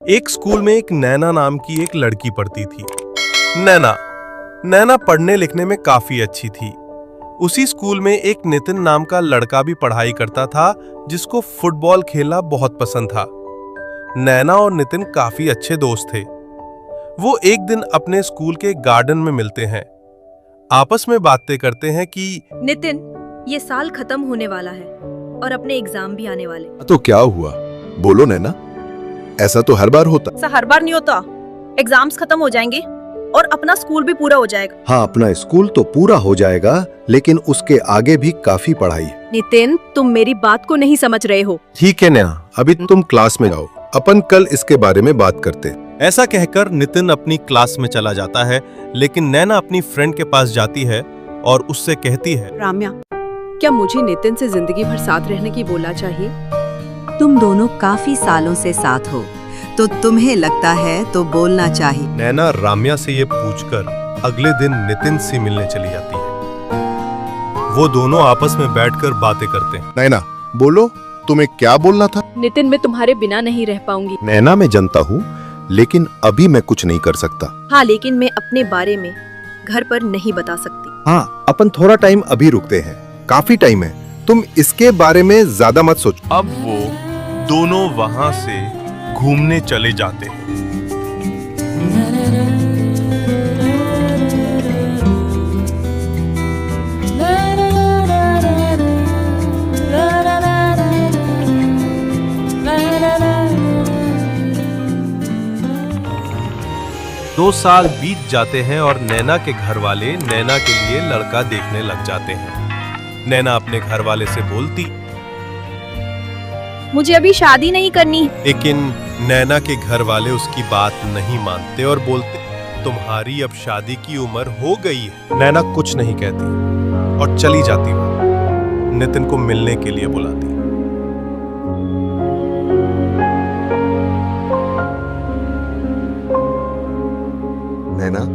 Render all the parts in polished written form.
एक स्कूल में एक नैना नाम की एक लड़की पढ़ती थी। नैना नैना पढ़ने लिखने में काफी अच्छी थी। उसी स्कूल में एक नितिन नाम का लड़का भी पढ़ाई करता था, जिसको फुटबॉल खेलना बहुत पसंद था। नैना और नितिन काफी अच्छे दोस्त थे। वो एक दिन अपने स्कूल के गार्डन में मिलते हैं। आपस में बातें करते हैं कि नितिन, ये साल खत्म होने वाला है और अपने एग्जाम भी आने वाले। तो क्या हुआ, बोलो नैना। ऐसा तो हर बार होता। ऐसा हर बार नहीं होता। एग्जाम्स खत्म हो जाएंगे और अपना स्कूल भी पूरा हो जाएगा। हाँ, अपना स्कूल तो पूरा हो जाएगा, लेकिन उसके आगे भी काफी पढ़ाई है। नितिन, तुम मेरी बात को नहीं समझ रहे हो। ठीक है नैना, अभी तुम क्लास में जाओ, अपन कल इसके बारे में बात करते हैं। ऐसा कहकर नितिन अपनी क्लास में चला जाता है, लेकिन नैना अपनी फ्रेंड के पास जाती है और उससे कहती है, राम्या, क्या मुझे नितिन से जिंदगी भर साथ रहने की बोलना चाहिए? तुम दोनों काफी सालों से साथ हो, तो तुम्हें लगता है तो बोलना चाहिए। नैना राम्या से ये पूछकर अगले दिन नितिन से मिलने चली जाती है। वो दोनों आपस में बैठकर बातें करते हैं। नैना बोलो, तुम्हें क्या बोलना था? नितिन, मैं तुम्हारे बिना नहीं रह पाऊंगी। नैना मैं जानता हूँ, लेकिन अभी मैं कुछ नहीं कर सकता। हाँ, लेकिन मैं अपने बारे में घर पर नहीं बता सकती। हाँ, अपन थोड़ा टाइम अभी रुकते हैं, काफी टाइम है, तुम इसके बारे में ज्यादा मत सोचो। अब वो दोनों वहां से घूमने चले जाते हैं। 2 साल बीत जाते हैं और नैना के घर वाले नैना के लिए लड़का देखने लग जाते हैं। नैना अपने घर वाले से बोलती, मुझे अभी शादी नहीं करनी। लेकिन नैना के घर वाले उसकी बात नहीं मानते और बोलते, तुम्हारी अब शादी की उम्र हो गई है। नैना कुछ नहीं कहती और चली जाती वो नितिन को मिलने के लिए बुलाती। नैना,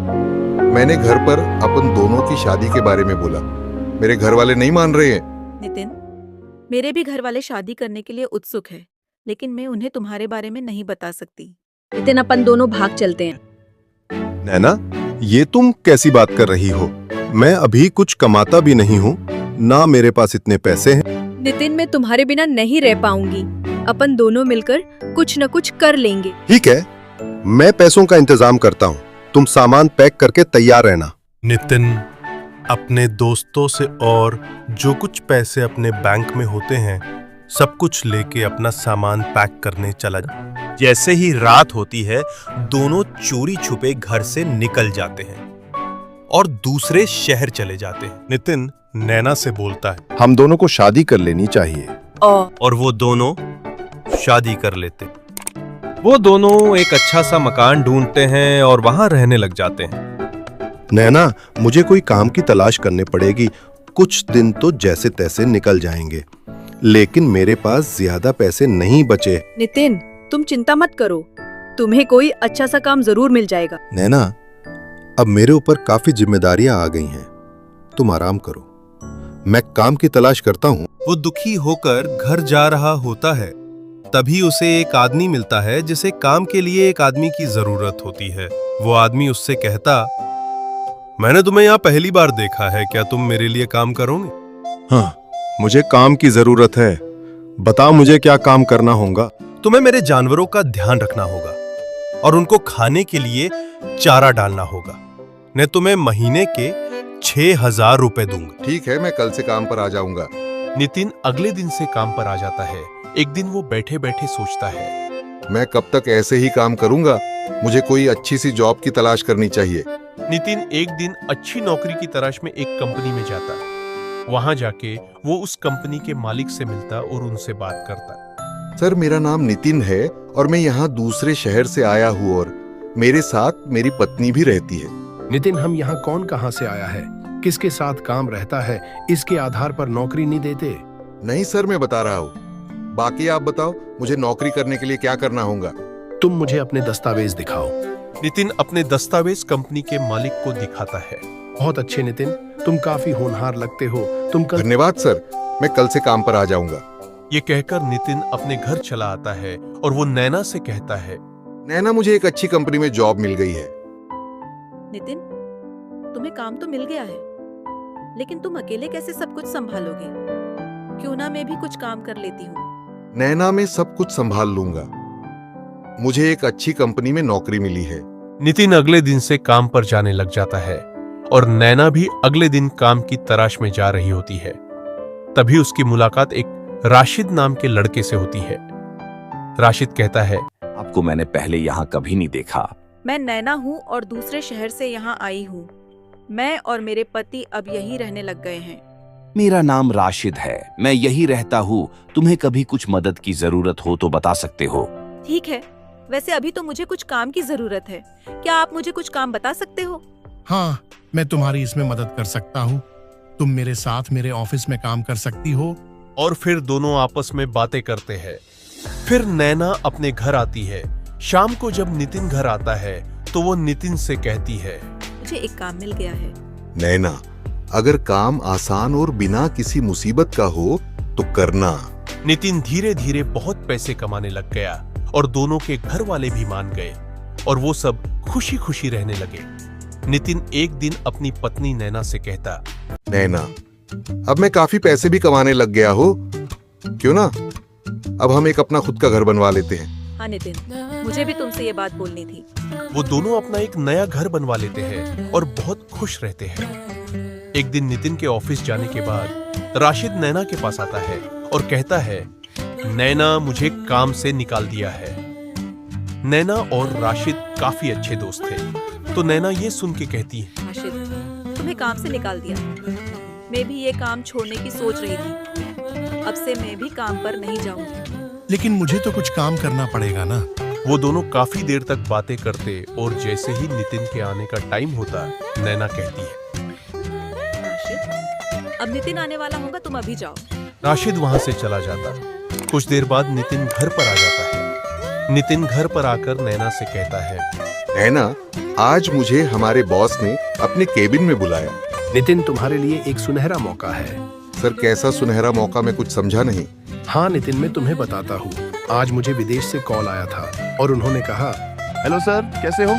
मैंने घर पर अपन दोनों की शादी के बारे में बोला, मेरे घर वाले नहीं मान रहे हैं। नितिन, मेरे भी घर वाले शादी करने के लिए उत्सुक है, लेकिन मैं उन्हें तुम्हारे बारे में नहीं बता सकती। नितिन, अपन दोनों भाग चलते हैं। नैना, ये तुम कैसी बात कर रही हो? मैं अभी कुछ कमाता भी नहीं हूँ, ना मेरे पास इतने पैसे हैं। नितिन, मैं तुम्हारे बिना नहीं रह पाऊंगी। अपन दोनों मिलकर कुछ न कुछ कर लेंगे। ठीक है, मैं पैसों का इंतजाम करता हूँ, तुम सामान पैक करके तैयार रहना। नितिन अपने दोस्तों से और जो कुछ पैसे अपने बैंक में होते हैं सब कुछ लेके अपना सामान पैक करने चला जाता। जैसे ही रात होती है, दोनों चोरी छुपे घर से निकल जाते हैं और दूसरे शहर चले जाते हैं। नितिन नैना से बोलता है, हम दोनों को शादी कर लेनी चाहिए। और वो दोनों शादी कर लेते। वो दोनों एक अच्छा सा मकान ढूंढते हैं और वहां रहने लग जाते हैं। नैना, मुझे कोई काम की तलाश करनी पड़ेगी। कुछ दिन तो जैसे तैसे निकल जाएंगे, लेकिन मेरे पास ज्यादा पैसे नहीं बचे। नितिन, तुम चिंता मत करो, तुम्हें कोई अच्छा सा काम जरूर मिल जाएगा। नैना, अब मेरे ऊपर काफी जिम्मेदारियां आ गई हैं, तुम आराम करो, मैं काम की तलाश करता हूँ। वो दुखी होकर घर जा रहा होता है, तभी उसे एक आदमी मिलता है जिसे काम के लिए एक आदमी की जरूरत होती है। वो आदमी उससे कहता, मैंने तुम्हें यहाँ पहली बार देखा है, क्या तुम मेरे लिए काम करोगे? हाँ, मुझे काम की जरूरत है, बताओ मुझे क्या काम करना होगा? तुम्हें मेरे जानवरों का ध्यान रखना होगा और उनको खाने के लिए चारा डालना होगा। मैं तुम्हें महीने के 6,000 रुपए दूंगा। ठीक है, मैं कल से काम पर आ जाऊंगा। नितिन अगले दिन से काम पर आ जाता है। एक दिन वो बैठे बैठे सोचता है, मैं कब तक ऐसे ही काम करूंगा? मुझे कोई अच्छी सी जॉब की तलाश करनी चाहिए। नितिन एक दिन अच्छी नौकरी की तलाश में एक कंपनी में जाता। वहां जाके वो उस कंपनी के मालिक से मिलता और उनसे बात करता। सर, मेरा नाम नितिन है और मैं यहाँ दूसरे शहर से आया हूँ और मेरे साथ मेरी पत्नी भी रहती है। नितिन, हम यहाँ कौन कहाँ से आया है, किसके साथ काम रहता है, इसके आधार पर नौकरी नहीं देते। नहीं सर, मैं बता रहा हूँ, बाकी आप बताओ, मुझे नौकरी करने के लिए क्या करना होगा? तुम मुझे अपने दस्तावेज दिखाओ। नितिन अपने दस्तावेज कंपनी के मालिक को दिखाता है। बहुत अच्छे नितिन, तुम काफी होनहार लगते हो। तुम कल धन्यवाद सर, मैं कल से काम पर आ जाऊंगा। ये कहकर नितिन अपने घर चला आता है और वो नैना से कहता है, नैना, मुझे एक अच्छी कंपनी में जॉब मिल गई है। नितिन, तुम्हें काम तो मिल गया है, लेकिन तुम अकेले कैसे सब कुछ संभालोगे? क्यों ना मैं भी कुछ काम कर लेती हूँ। नैना, मैं सब कुछ संभाल लूंगा। मुझे एक अच्छी कंपनी में नौकरी मिली है। नितिन अगले दिन से काम पर जाने लग जाता है और नैना भी अगले दिन काम की तलाश में जा रही होती है। तभी उसकी मुलाकात एक राशिद नाम के लड़के से होती है। राशिद कहता है, आपको मैंने पहले यहाँ कभी नहीं देखा। मैं नैना हूँ और दूसरे शहर से यहाँ आई हूँ। मैं और मेरे पति अब यहीं रहने लग गए हैं। मेरा नाम राशिद है, मैं यही रहता हूँ। तुम्हें कभी कुछ मदद की जरूरत हो तो बता सकते हो। ठीक है, वैसे अभी तो मुझे कुछ काम की जरूरत है। क्या आप मुझे कुछ काम बता सकते हो? हाँ, मैं तुम्हारी इसमें मदद कर सकता हूँ। तुम मेरे साथ मेरे ऑफिस में काम कर सकती हो। और फिर दोनों आपस में बातें करते हैं। फिर नैना अपने घर आती है। शाम को जब नितिन घर आता है तो वो नितिन से कहती है, मुझे एक काम मिल गया है। नैना, अगर काम आसान और बिना किसी मुसीबत का हो तो करना। नितिन धीरे धीरे बहुत पैसे कमाने लग गया और दोनों के घर वाले भी मान गए और वो सब खुशी खुशी रहने लगे। नितिन एक दिन अपनी पत्नी नैना से कहता, नैना, अब मैं काफी पैसे भी कमाने लग गया हो, क्यों ना अब हम एक अपना खुद का घर बनवा लेते हैं। हाँ नितिन, मुझे भी तुमसे ये बात बोलनी थी। वो दोनों अपना एक नया घर बनवा लेते हैं और बहुत खुश रहते हैं। एक दिन नितिन के ऑफिस जाने के बाद राशिद नैना के पास आता है और कहता है, नैना मुझे काम से निकाल दिया है। नैना और राशिद काफी अच्छे दोस्त थे, तो नैना ये सुन के कहती है, राशिद, तुम्हें काम से निकाल दिया। मैं भी ये काम छोड़ने की सोच रही थी। अब से मैं भी काम पर नहीं जाऊंगी। लेकिन मुझे तो कुछ काम करना पड़ेगा ना। वो दोनों काफी देर तक बातें करते और जैसे ही नितिन के आने का टाइम होता, नैना कहती है, राशिद, अब नितिन आने वाला होगा, तुम अभी जाओ। राशिद वहां से चला जाता। कुछ देर बाद नितिन घर पर आ जाता है। नितिन घर पर आकर नैना से कहता है, नैना, आज मुझे हमारे बॉस ने अपने केबिन में बुलाया। नितिन, तुम्हारे लिए एक सुनहरा मौका है। सर, कैसा सुनहरा मौका? मैं कुछ समझा नहीं। हाँ नितिन, मैं तुम्हें बताता हूँ। आज मुझे विदेश से कॉल आया था और उन्होंने कहा, हेलो सर, कैसे हो?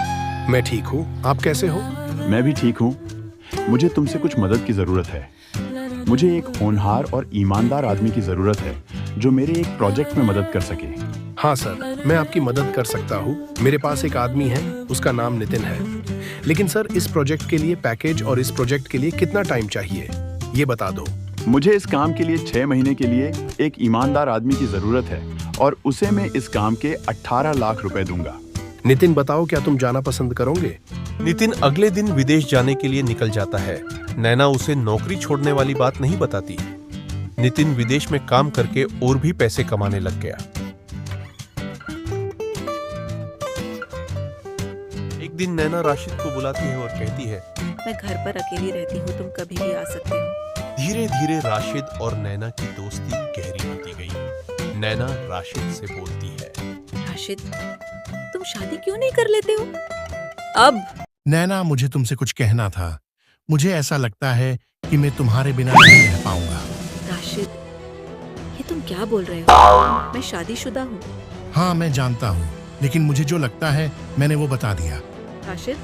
मैं ठीक हूँ, आप कैसे हो? मैं भी ठीक हूँ। मुझे तुमसे कुछ मदद की जरूरत है। मुझे एक होनहार और ईमानदार आदमी की जरूरत है जो मेरे एक प्रोजेक्ट में मदद कर सके। हाँ सर, मैं आपकी मदद कर सकता हूँ। मेरे पास एक आदमी है, उसका नाम नितिन है। लेकिन सर, इस प्रोजेक्ट के लिए पैकेज और इस प्रोजेक्ट के लिए कितना टाइम चाहिए, ये बता दो। मुझे इस काम के लिए 6 महीने के लिए एक ईमानदार आदमी की जरूरत है और उसे मैं इस काम के 18 लाख रुपए दूंगा। नितिन, बताओ, क्या तुम जाना पसंद करोगे? नितिन अगले दिन विदेश जाने के लिए निकल जाता है। नैना उसे नौकरी छोड़ने वाली बात नहीं बताती। नितिन विदेश में काम करके और भी पैसे कमाने लग गया। एक दिन नैना राशिद को बुलाती है और कहती है, मैं घर पर अकेली रहती हूँ, तुम कभी भी आ सकते हो। धीरे धीरे राशिद और नैना की दोस्ती गहरी होती गई। नैना राशिद से बोलती है, राशिद, तुम शादी क्यों नहीं कर लेते हो? अब नैना, मुझे तुमसे कुछ कहना था। मुझे ऐसा लगता है कि मैं तुम्हारे बिना नहीं रह पाऊंगा। राशिद, ये तुम क्या बोल रहे हो? मैं शादीशुदा हूँ। हाँ, मैं जानता हूँ, लेकिन मुझे जो लगता है मैंने वो बता दिया। राशिद,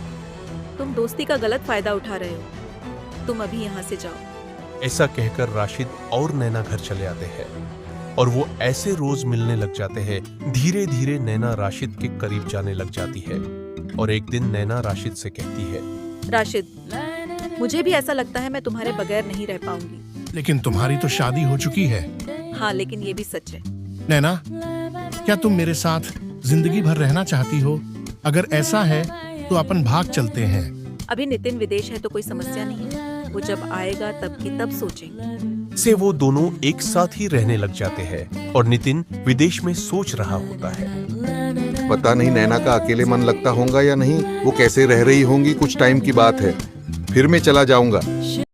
तुम दोस्ती का गलत फायदा उठा रहे हो। तुम अभी यहाँ से जाओ। ऐसा कहकर राशिद और नैना घर चले आते हैं और वो ऐसे रोज मिलने लग जाते हैं। धीरे धीरे नैना राशिद के करीब जाने लग जाती है और एक दिन नैना राशिद से कहती है, राशिद, मुझे भी ऐसा लगता है मैं तुम्हारे बगैर नहीं रह पाऊंगी। लेकिन तुम्हारी तो शादी हो चुकी है। हाँ, लेकिन ये भी सच है। नैना, क्या तुम मेरे साथ जिंदगी भर रहना चाहती हो? अगर ऐसा है तो अपन भाग चलते हैं। अभी नितिन विदेश है तो कोई समस्या नहीं है। वो जब आएगा तब की तब सोचेंगे। से वो दोनों एक साथ ही रहने लग जाते हैं और नितिन विदेश में सोच रहा होता है। पता नहीं नैना का अकेले मन लगता होगा या नहीं, वो कैसे रह रही होंगी, कुछ टाइम की बात है, फिर मैं चला जाऊंगा।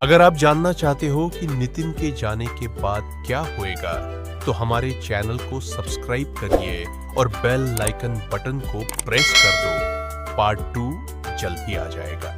अगर आप जानना चाहते हो कि नितिन के जाने के बाद क्या होएगा, तो हमारे चैनल को सब्सक्राइब करिए और बेल आइकन बटन को प्रेस कर दो। पार्ट 2 जल्द ही आ जाएगा।